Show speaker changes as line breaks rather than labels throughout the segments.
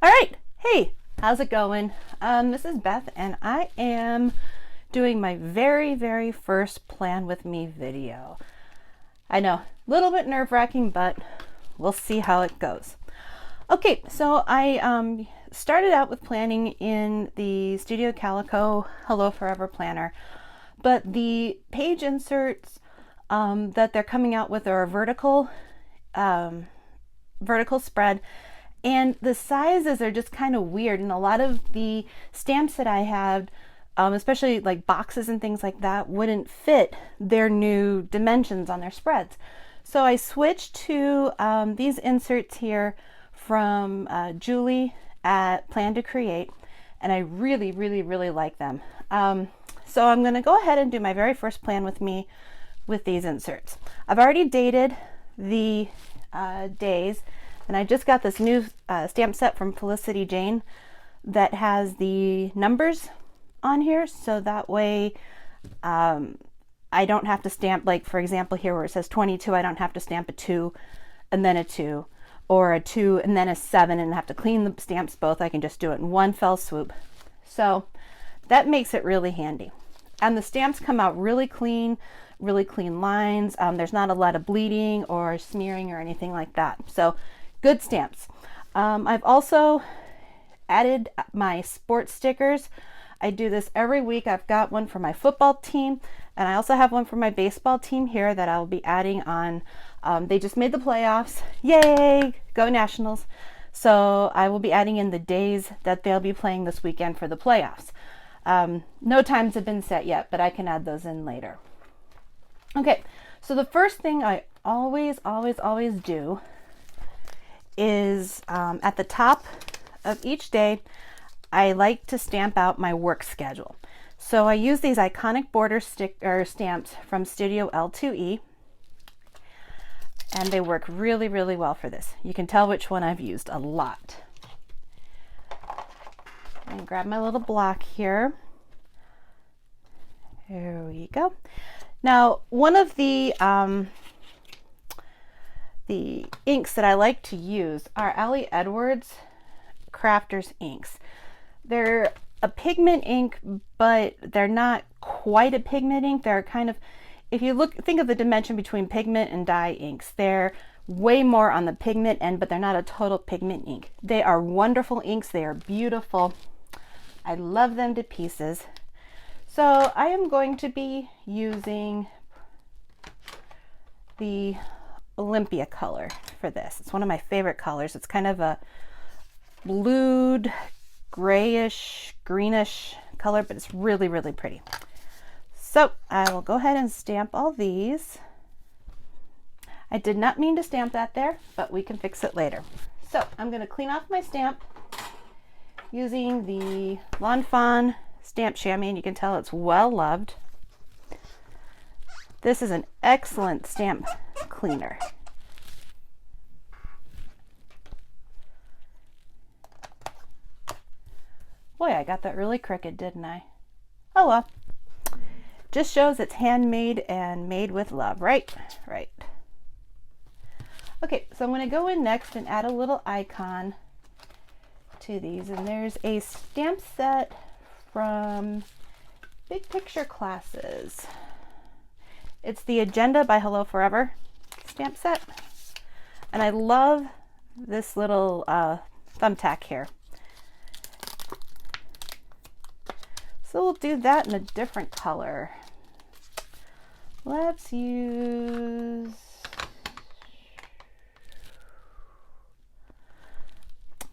All right, hey, how's it going? This is Beth, and I am doing my very first Plan With Me video. I know, a little bit nerve-wracking, but we'll see how it goes. Okay, so I started out with planning in the Studio Calico Hello Forever planner, but the page inserts that they're coming out with are a vertical spread, and the sizes are just kind of weird, and a lot of the stamps that I had, especially like boxes and things like that, wouldn't fit their new dimensions on their spreads. So I switched to these inserts here from Julie at Plan to Create, and I really like them. So I'm going to go ahead and do my very first Plan With Me with these inserts. I've already dated the days, and I just got this new stamp set from Felicity Jane that has the numbers on here, so that way I don't have to stamp, like for example here where it says 22, I don't have to stamp a 2 and then a 2, or a 2 and then a 7 and have to clean the stamps both. I can just do it in one fell swoop. So that makes it really handy. And the stamps come out really clean lines. There's not a lot of bleeding or smearing or anything like that. So good stamps. I've also added my sports stickers. I do this every week. I've got one for my football team, and I also have one for my baseball team here that I'll be adding on. They just made the playoffs. Yay! Go Nationals. So I will be adding in the days that they'll be playing this weekend for the playoffs. No times have been set yet, but I can add those in later. Okay, so the first thing I always do is at the top of each day, I like to stamp out my work schedule. So I use these iconic border stamps from Studio L2E, and they work really well for this. You can tell which one I've used a lot. And grab my little block here. There we go. Now, one of the inks that I like to use are Ali Edwards Crafters inks. They're a pigment ink, but they're not quite a pigment ink. They're kind of, if you think of the dimension between pigment and dye inks, they're way more on the pigment end, but they're not a total pigment ink. They are wonderful inks. They are beautiful. I love them to pieces. So I am going to be using the Olympia color for this. It's one of my favorite colors. It's kind of a blued, grayish, greenish color, but it's really pretty. So I will go ahead and stamp all these. I did not mean to stamp that there, but we can fix it later. So I'm going to clean off my stamp using the Lawn Fawn stamp chamois, and you can tell it's well loved. This is an excellent stamp cleaner. Boy, I got that really crooked, didn't I? Oh well. Just shows it's handmade and made with love, right? Right. Okay, so I'm going to go in next and add a little icon to these, and there's a stamp set from Big Picture Classes. It's the Agenda by Hello Forever stamp set, and I love this little thumbtack here. So we'll do that in a different color. Let's use,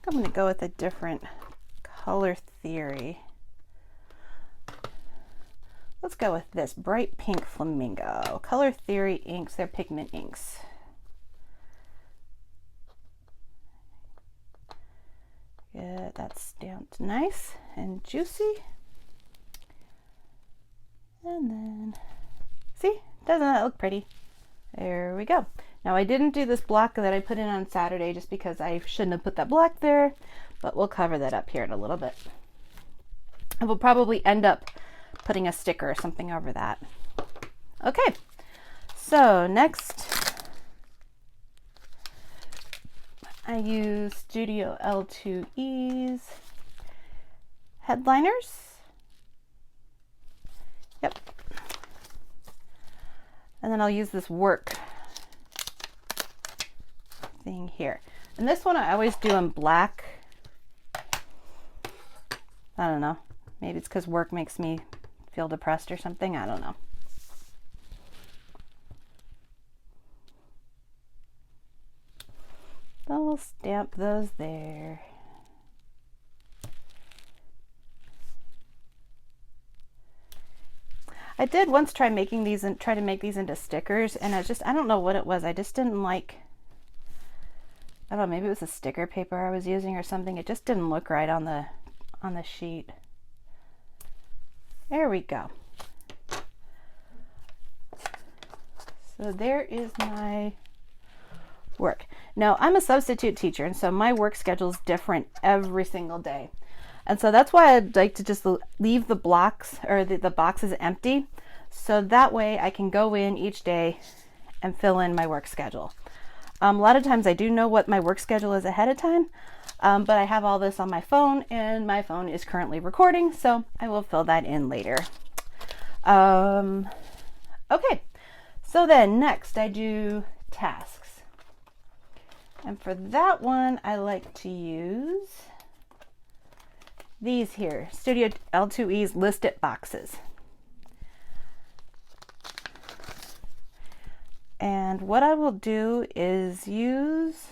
I'm going to go with a different color theory. Let's go with this bright pink flamingo. Color Theory inks, they're pigment inks. Get that stamped nice and juicy. And then, see, doesn't that look pretty? There we go. Now I didn't do this block that I put in on Saturday just because I shouldn't have put that block there, but we'll cover that up here in a little bit. And we'll probably end up putting a sticker or something over that. Okay, so next I use Studio L2E's headliners. Yep. And then I'll use this work thing here. And this one I always do in black. I don't know. Maybe it's because work makes me feel depressed or something. I don't know. So we'll stamp those there. I did once try making these and try to make these into stickers, and I don't know what it was. I just didn't like, I don't know, maybe it was a sticker paper I was using or something. It just didn't look right on the sheet. There we go. So there is my work. Now I'm a substitute teacher, and so my work schedule is different every single day. And so that's why I'd like to just leave the blocks or the boxes empty. So that way I can go in each day and fill in my work schedule. A lot of times I do know what my work schedule is ahead of time, but I have all this on my phone, and my phone is currently recording, so I will fill that in later. Okay, so then next I do tasks. And for that one, I like to use these here, Studio L2E's List It boxes. And what I will do is use,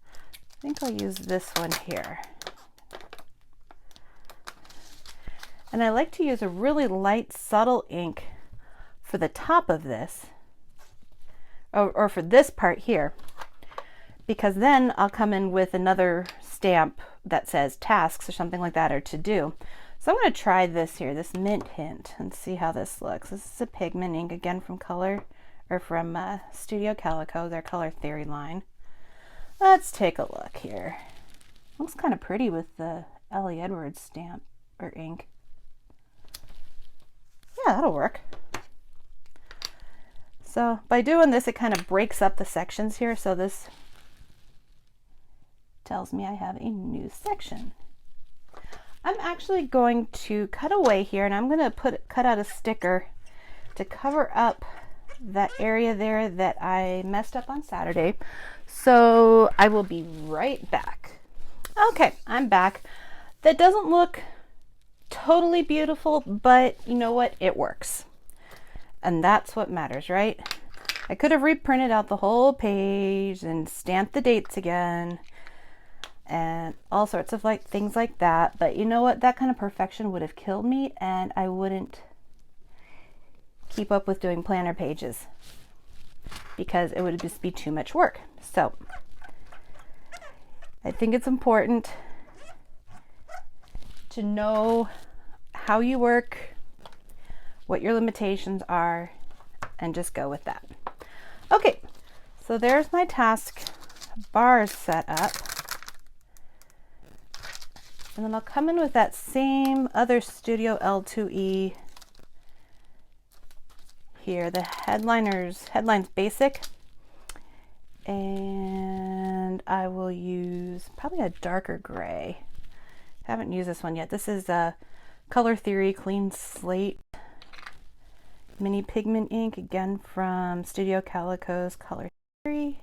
I think I'll use this one here. And I like to use a really light, subtle ink for the top of this, or for this part here, because then I'll come in with another stamp that says tasks or something like that, or to do. So I'm going to try this here, this Mint Hint, and see how this looks. This is a pigment ink, again from Studio Calico, their Color Theory line. Let's take a look here. Looks kind of pretty with the Ellie Edwards stamp or ink. Yeah, that'll work. So by doing this, it kind of breaks up the sections here. So this tells me I have a new section. I'm actually going to cut away here, and I'm going to cut out a sticker to cover up that area there that I messed up on Saturday. So I will be right back. Okay, I'm back. That doesn't look totally beautiful, but you know what? It works. And that's what matters, right? I could have reprinted out the whole page and stamped the dates again and all sorts of things like that. But you know what? That kind of perfection would have killed me, and I wouldn't keep up with doing planner pages because it would just be too much work. So I think it's important to know how you work, what your limitations are, and just go with that. Okay, so there's my task bars set up. And then I'll come in with that same other Studio L2E here, the Headlines Basic. And I will use probably a darker gray. Haven't used this one yet. This is a Color Theory Clean Slate mini pigment ink, again from Studio Calico's Color Theory.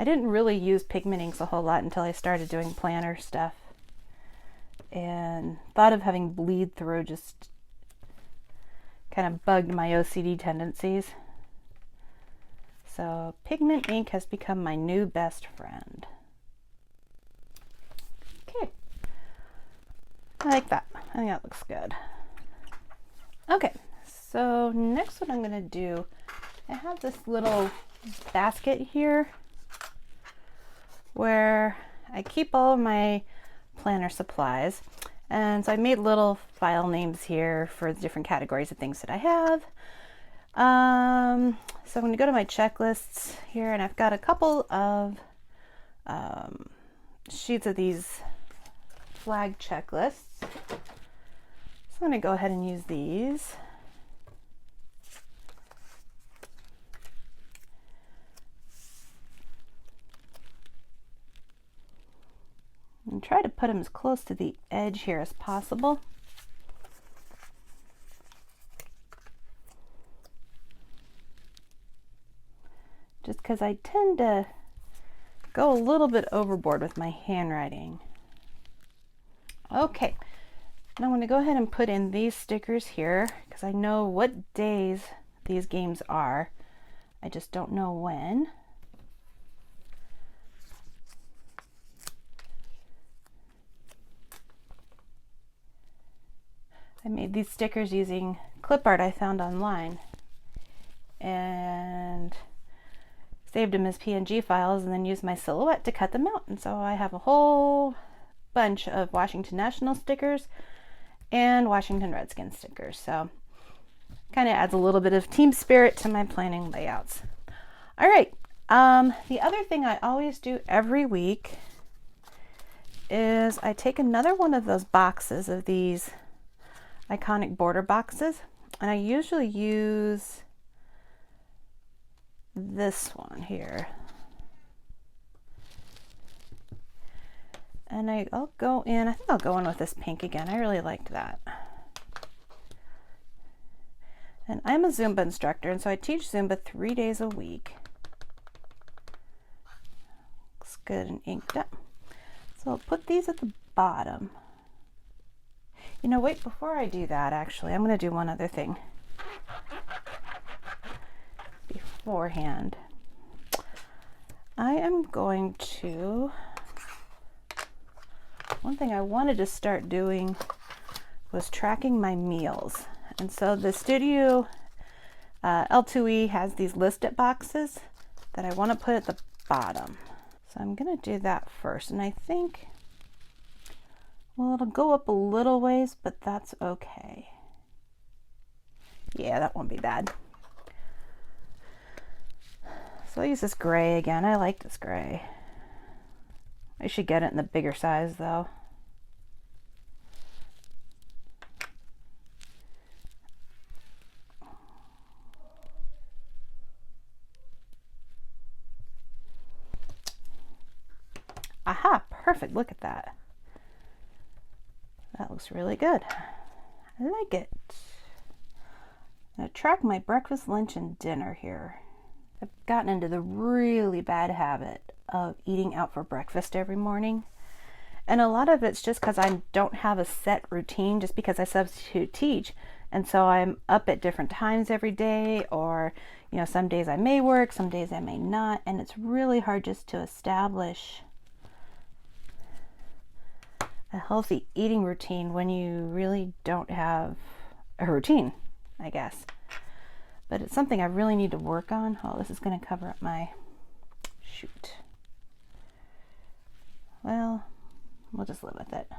I didn't really use pigment inks a whole lot until I started doing planner stuff, and thought of having bleed through just kind of bugged my OCD tendencies. So pigment ink has become my new best friend. Okay, I like that. I think that looks good. Okay, so next what I'm going to do, I have this little basket here where I keep all of my planner supplies. And so I made little file names here for the different categories of things that I have. So I'm going to go to my checklists here, and I've got a couple of sheets of these flag checklists. So I'm going to go ahead and use these. And try to put them as close to the edge here as possible. Just because I tend to go a little bit overboard with my handwriting. Okay, now I'm going to go ahead and put in these stickers here because I know what days these games are. I just don't know when. I made these stickers using clip art I found online and saved them as PNG files and then used my Silhouette to cut them out. And so I have a whole bunch of Washington National stickers and Washington Redskins stickers. So kind of adds a little bit of team spirit to my planning layouts. All right. The other thing I always do every week is I take another one of those boxes of these iconic border boxes, and I usually use this one here. And I'll go in, I think I'll go in with this pink again. I really liked that. And I'm a Zumba instructor, and so I teach Zumba 3 days a week. Looks good and inked up. So I'll put these at the bottom. You know, wait, before I do that, actually, I'm going to do one other thing beforehand. I am going to, one thing I wanted to start doing was tracking my meals. And so the Studio L2E has these list it boxes that I want to put at the bottom. So I'm going to do that first. And I think, well, it'll go up a little ways, but that's okay. Yeah, that won't be bad. So I'll use this gray again. I like this gray. I should get it in the bigger size though. Aha, perfect. Look at that. That looks really good. I like it. I'm going to track my breakfast, lunch, and dinner here. I've gotten into the really bad habit of eating out for breakfast every morning. And a lot of it's just because I don't have a set routine, just because I substitute teach. And so I'm up at different times every day, or, you know, some days I may work, some days I may not. And it's really hard just to establish a healthy eating routine when you really don't have a routine, I guess. But it's something I really need to work on. Oh, this is going to cover up my, shoot. Well, we'll just live with it.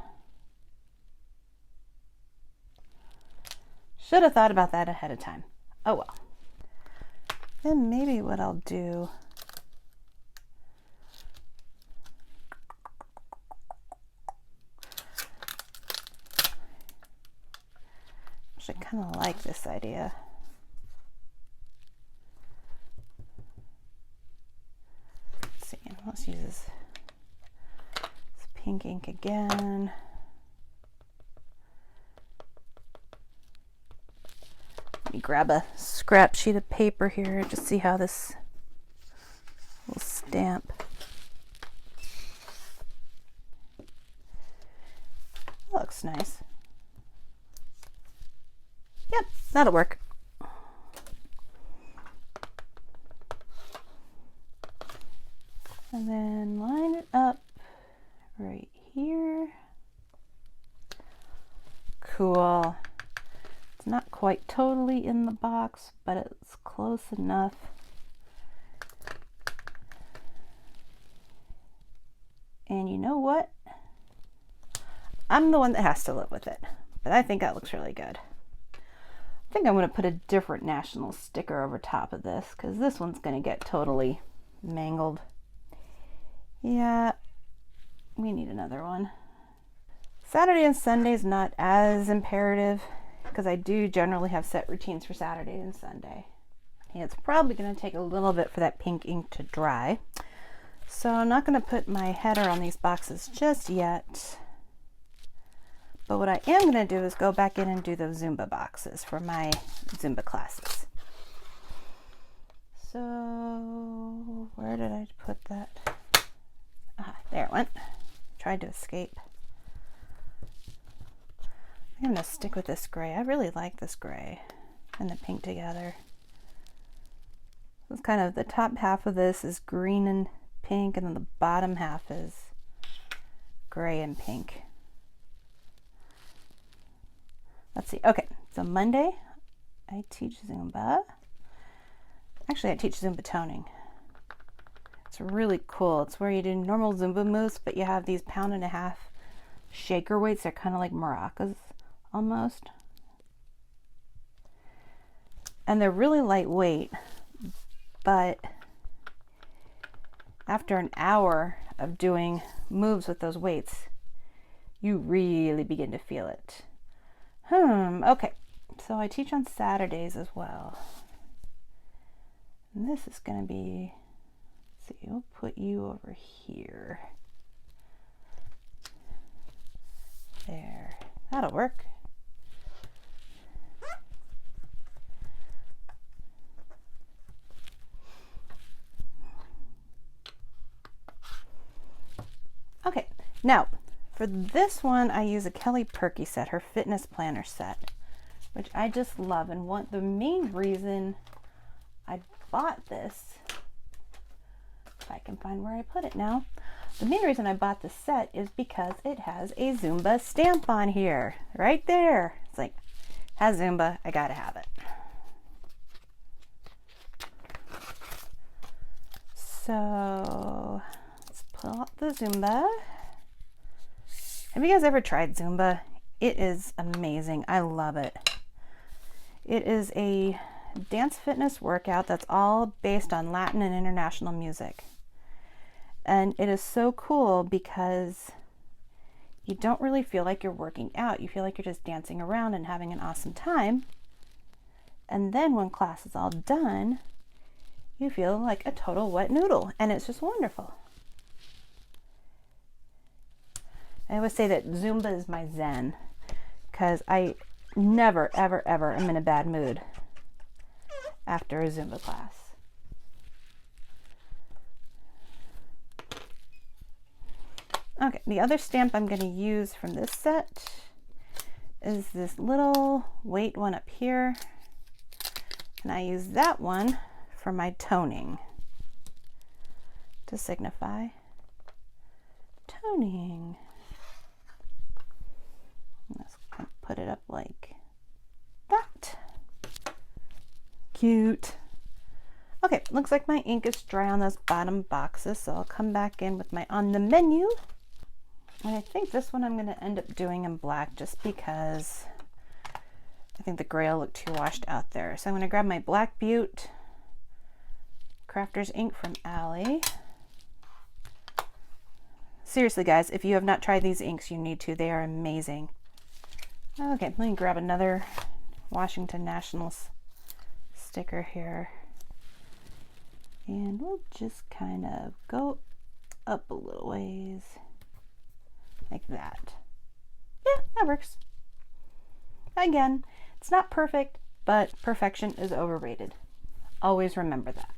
Should have thought about that ahead of time. Oh well. Then maybe what I'll do, I kind of like this idea. Let's see, let's use this pink ink again. Let me grab a scrap sheet of paper here to see how this will stamp. That looks nice. Yep, that'll work. And then line it up right here. Cool. It's not quite totally in the box, but it's close enough. And you know what? I'm the one that has to live with it, but I think that looks really good. I think I'm going to put a different national sticker over top of this because this one's going to get totally mangled. Yeah, we need another one. Saturday and Sunday is not as imperative because I do generally have set routines for Saturday and Sunday. And it's probably going to take a little bit for that pink ink to dry. So I'm not going to put my header on these boxes just yet. But what I am going to do is go back in and do those Zumba boxes for my Zumba classes. So where did I put that? Ah, there it went. Tried to escape. I'm going to stick with this gray. I really like this gray and the pink together. It's kind of the top half of this is green and pink, and then the bottom half is gray and pink. Let's see. Okay, so Monday I teach Zumba. Actually, I teach Zumba toning. It's really cool. It's where you do normal Zumba moves, but you have these 1.5 pound shaker weights. They're kind of like maracas almost. And they're really lightweight, but after an hour of doing moves with those weights, you really begin to feel it. Okay. So I teach on Saturdays as well. And this is going to be, let's see, we'll put you over here. There. That'll work. Okay, now for this one I use a Kelly Purkey set, her fitness planner set, which I just love. And the main reason I bought this, if I can find where I put it now, the main reason I bought this set is because it has a Zumba stamp on here, right there. It's like, has Zumba, I gotta have it. So let's pull out the Zumba. Have you guys ever tried Zumba? It is amazing. I love it. It is a dance fitness workout that's all based on Latin and international music. And it is so cool because you don't really feel like you're working out. You feel like you're just dancing around and having an awesome time. And then when class is all done, you feel like a total wet noodle, and it's just wonderful. I always say that Zumba is my zen, because I never, ever, ever am in a bad mood after a Zumba class. Okay, the other stamp I'm going to use from this set is this little weight one up here, and I use that one for my toning to signify toning. Let's put it up like that. Cute. Okay, looks like my ink is dry on those bottom boxes, so I'll come back in with my on the menu. And I think this one I'm going to end up doing in black just because I think the gray will look too washed out there. So I'm going to grab my Black Butte Crafters ink from Allie. Seriously, guys, if you have not tried these inks, you need to. They are amazing. Okay, let me grab another Washington Nationals sticker here. And we'll just kind of go up a little ways. Like that. Yeah, that works. Again, it's not perfect, but perfection is overrated. Always remember that.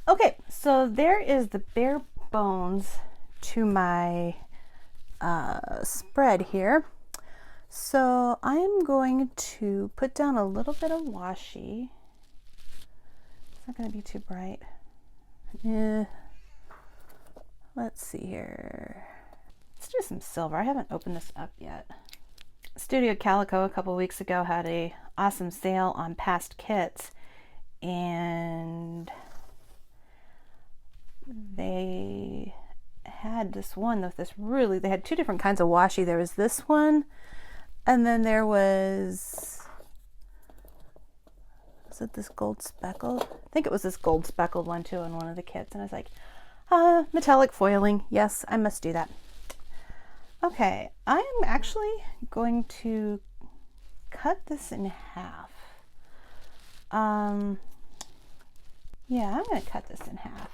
Okay, so there is the bare bones to my spread here. So I'm going to put down a little bit of washi. It's not going to be too bright. Let's see here. Let's do some silver. I haven't opened this up yet. Studio Calico a couple weeks ago had a awesome sale on past kits, and they had this one with this really, they had two different kinds of washi. There was this one, and then there was it this gold speckled? I think it was this gold speckled one too in one of the kits, and I was like, metallic foiling. Yes, I must do that. Okay, I am actually going to cut this in half. Yeah, I'm going to cut this in half,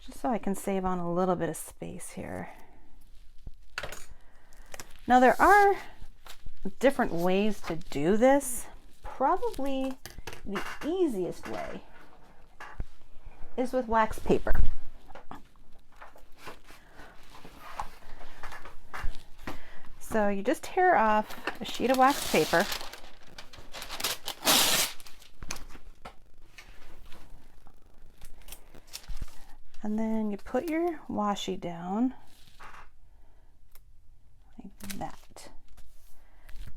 just so I can save on a little bit of space here. Now there are different ways to do this. Probably the easiest way is with wax paper. So you just tear off a sheet of wax paper. And then you put your washi down like that.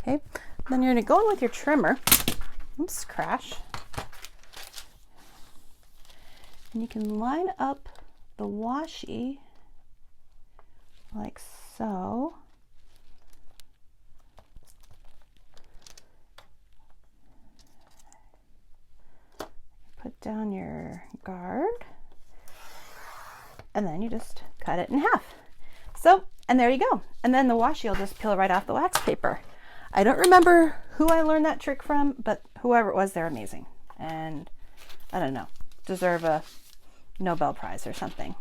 Okay, then you're going to go in with your trimmer. Oops, crash. And you can line up the washi like so. Put down your guard. And then you just cut it in half. So, and there you go. And then the washi will just peel right off the wax paper. I don't remember who I learned that trick from, but whoever it was, they're amazing. And I don't know, deserve a Nobel Prize or something.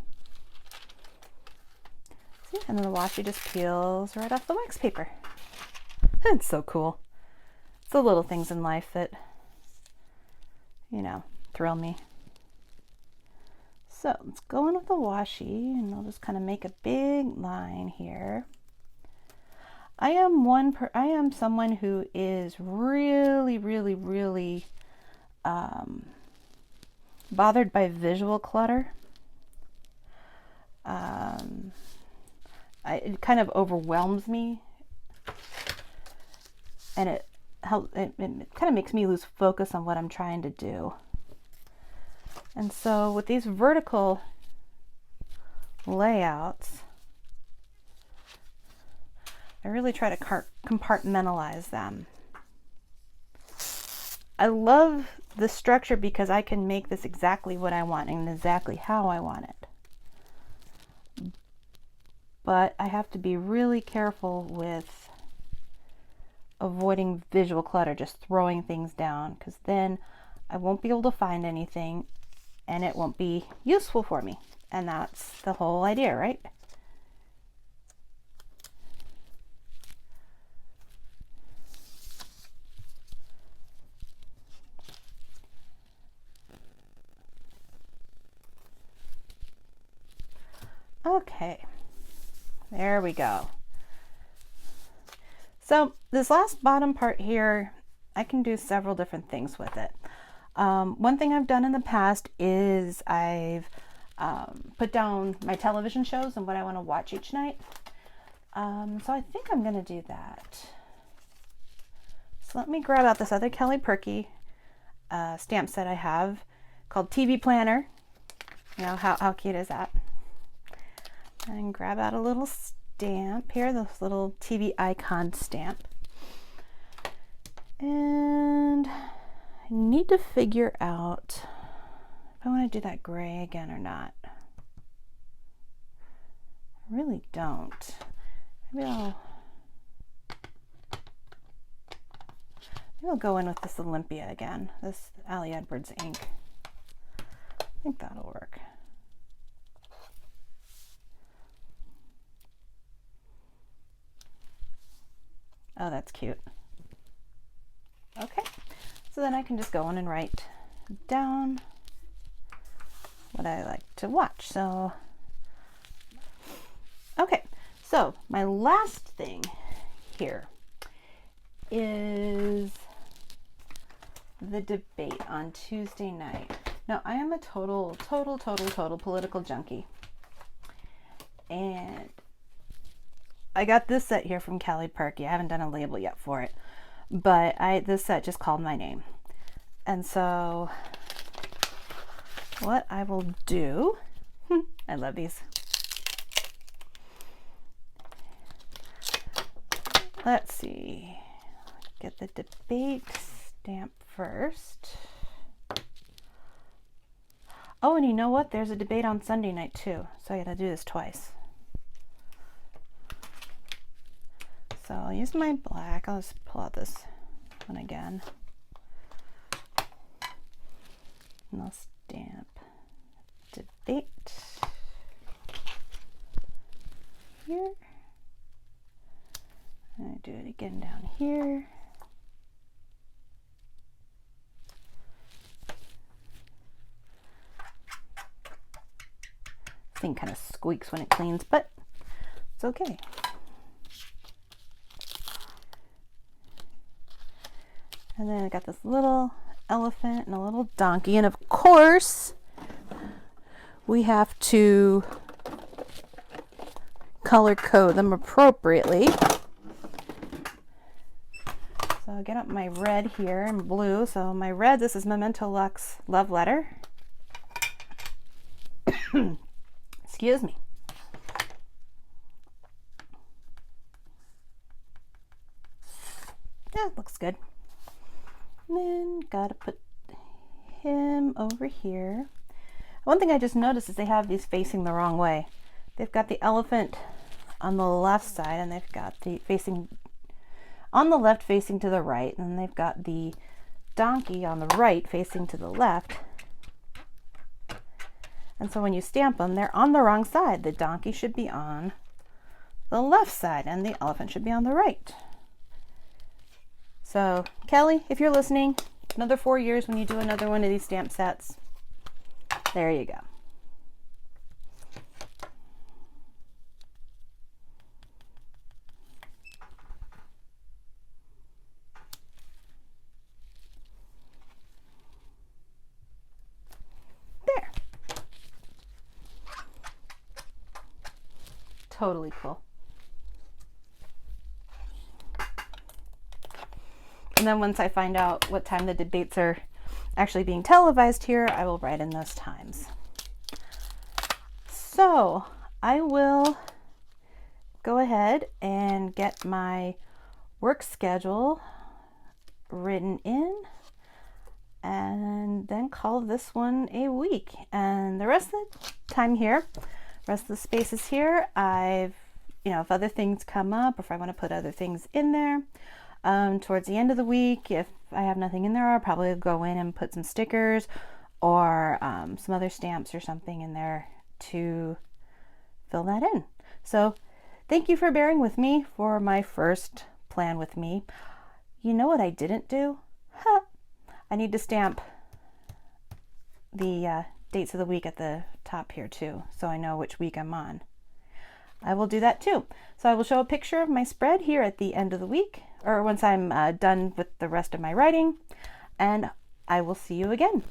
See? And then the washi just peels right off the wax paper. It's so cool. It's the little things in life that, you know, thrill me. So let's go in with the washi and I'll just kind of make a big line here. I am someone who is really bothered by visual clutter. It kind of overwhelms me, and it kind of makes me lose focus on what I'm trying to do. And so with these vertical layouts, I really try to compartmentalize them. I love the structure because I can make this exactly what I want and exactly how I want it. But I have to be really careful with avoiding visual clutter, just throwing things down, because then I won't be able to find anything and it won't be useful for me. And that's the whole idea, right? Okay, there we go. So this last bottom part here, I can do several different things with it. One thing I've done in the past is I've put down my television shows and what I want to watch each night. So I think I'm going to do that. So let me grab out this other Kelly Purkey stamp set I have called TV Planner. You know, how cute is that? And grab out a little stamp here, this little TV icon stamp. And I need to figure out if I want to do that gray again or not. I really don't. Maybe I'll go in with this Olympia again, this Ali Edwards ink. I think that'll work. Oh, that's cute. Okay, so then I can just go in and write down what I like to watch. So, okay, so my last thing here is the debate on Tuesday night. Now, I am a total political junkie. And I got this set here from Kelly Purkey. I haven't done a label yet for it, but this set just called my name. And so what I will do, I love these. Let's see, get the debate stamp first. Oh, and you know what? There's a debate on Sunday night too, so I gotta do this twice. So I'll use my black. I'll just pull out this one again. And I'll stamp the date here. And I do it again down here. This thing kind of squeaks when it cleans, but it's okay. And then I got this little elephant and a little donkey, and of course we have to color code them appropriately. So I'll get up my red here and blue. So my red, this is Memento Lux Love Letter. Excuse me. Yeah, looks good. And then gotta put him over here. One thing I just noticed is they have these facing the wrong way. They've got the elephant on the left side, and they've got the facing on the left facing to the right, and they've got the donkey on the right facing to the left. And so when you stamp them, they're on the wrong side. The donkey should be on the left side and the elephant should be on the right. So Kelly, if you're listening, another 4 years when you do another one of these stamp sets. There you go. There. Totally cool. And then once I find out what time the debates are actually being televised here, I will write in those times. So I will go ahead and get my work schedule written in and then call this one a week. And the rest of the time here, rest of the spaces here, if other things come up, or if I want to put other things in there, towards the end of the week, if I have nothing in there, I'll probably go in and put some stickers or some other stamps or something in there to fill that in. So thank you for bearing with me for my first plan with me. You know what I didn't do? I need to stamp the dates of the week at the top here too, so I know which week I'm on. I will do that too. So I will show a picture of my spread here at the end of the week, or once I'm done with the rest of my writing, and I will see you again.